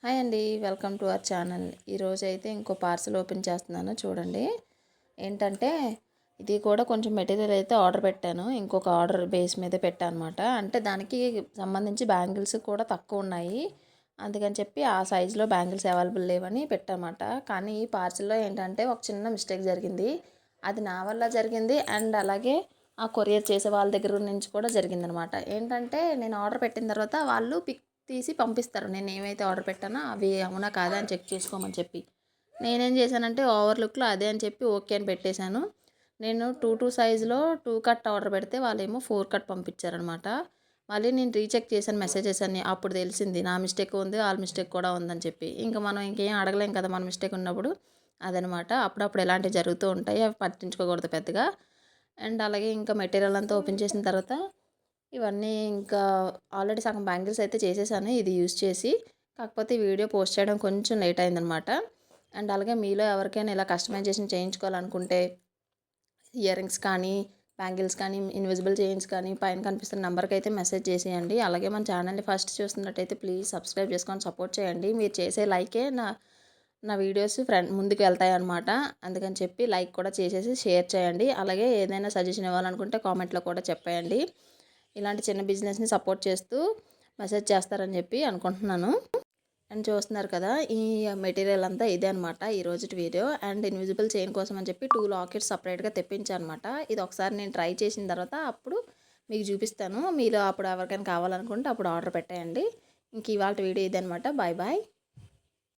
Hi అండి, welcome to our channel. ఈరోజు అయితే ఇంకో పార్సల్ ఓపెన్ చేస్తున్నాను. చూడండి, ఏంటంటే ఇది కూడా కొంచెం మెటీరియల్ అయితే ఆర్డర్ పెట్టాను. ఇంకొక ఆర్డర్ బేస్ మీద పెట్టాను అనమాట. అంటే దానికి సంబంధించి బ్యాంగిల్స్ కూడా తక్కువ ఉన్నాయి. అందుకని చెప్పి ఆ సైజులో బ్యాంగిల్స్ అవైలబుల్ లేవని పెట్టానమాట. కానీ ఈ పార్సల్లో ఏంటంటే ఒక చిన్న మిస్టేక్ జరిగింది. అది నా వల్ల జరిగింది అండ్ అలాగే ఆ కొరియర్ చేసే వాళ్ళ దగ్గర నుంచి కూడా జరిగిందనమాట. ఏంటంటే నేను ఆర్డర్ పెట్టిన తర్వాత వాళ్ళు పిక్ తీసి పంపిస్తారు. నేను ఏమైతే ఆర్డర్ పెట్టానో అవి అవునా కాదా అని చెక్ చేసుకోమని చెప్పి. నేనేం చేశానంటే ఓవర్లుక్లో అదే అని చెప్పి ఓకే అని పెట్టేశాను. నేను 2 సైజులో 2 కట్ ఆర్డర్ పెడితే వాళ్ళేమో 4 కట్ పంపించారనమాట. మళ్ళీ నేను రీచెక్ చేశాను మెసేజెస్ అన్ని. అప్పుడు తెలిసింది నా మిస్టేక్ ఉంది, వాళ్ళ మిస్టేక్ కూడా ఉందని చెప్పి. ఇంకా మనం ఇంకేం అడగలేం కదా మన మిస్టేక్ ఉన్నప్పుడు. అదనమాట. అప్పుడప్పుడు ఇలాంటివి జరుగుతూ ఉంటాయి. అవి పట్టించుకోకూడదు పెద్దగా. అండ్ అలాగే ఇంకా మెటీరియల్ అంతా ఓపెన్ చేసిన తర్వాత ఇవన్నీ ఇంకా ఆల్రెడీ సగం బ్యాంగిల్స్ అయితే చేసేసాను ఇది యూజ్ చేసి. కాకపోతే ఈ వీడియో పోస్ట్ చేయడం కొంచెం లేట్ అయిందనమాట. అండ్ అలాగే మీలో ఎవరికైనా ఇలా కస్టమైజేషన్ చేయించుకోవాలనుకుంటే ఇయర్ రింగ్స్ కానీ, బ్యాంగిల్స్ కానీ, ఇన్విజిబుల్ చైన్స్ కానీ పైన కనిపిస్తున్న నెంబర్కి అయితే మెసేజ్ చేసేయండి. అలాగే మన ఛానల్ని ఫస్ట్ చూస్తున్నట్టయితే ప్లీజ్ సబ్స్క్రైబ్ చేసుకొని సపోర్ట్ చేయండి. మీరు చేసే లైకే నా నా వీడియోస్ ముందుకు వెళ్తాయి అనమాట. అందుకని చెప్పి లైక్ కూడా చేసేసి షేర్ చేయండి. అలాగే ఏదైనా సజెషన్ ఇవ్వాలనుకుంటే కామెంట్లో కూడా చెప్పేయండి. ఇలాంటి చిన్న బిజినెస్ని సపోర్ట్ చేస్తూ మెసేజ్ చేస్తారని చెప్పి అనుకుంటున్నాను. అండ్ చూస్తున్నారు కదా, ఈ మెటీరియల్ అంతా ఇదే అనమాట ఈరోజు వీడియో. అండ్ ఇన్విజిబుల్ చైన్ కోసం అని చెప్పి 2 లాకెట్స్ సపరేట్గా తెప్పించాను అనమాట. ఇది ఒకసారి నేను ట్రై చేసిన తర్వాత అప్పుడు మీకు చూపిస్తాను. మీరు అప్పుడు ఎవరికైనా కావాలనుకుంటే అప్పుడు ఆర్డర్ పెట్టేయండి. ఇంక ఇవాళ వీడియో ఇదే అనమాట. Bye bye.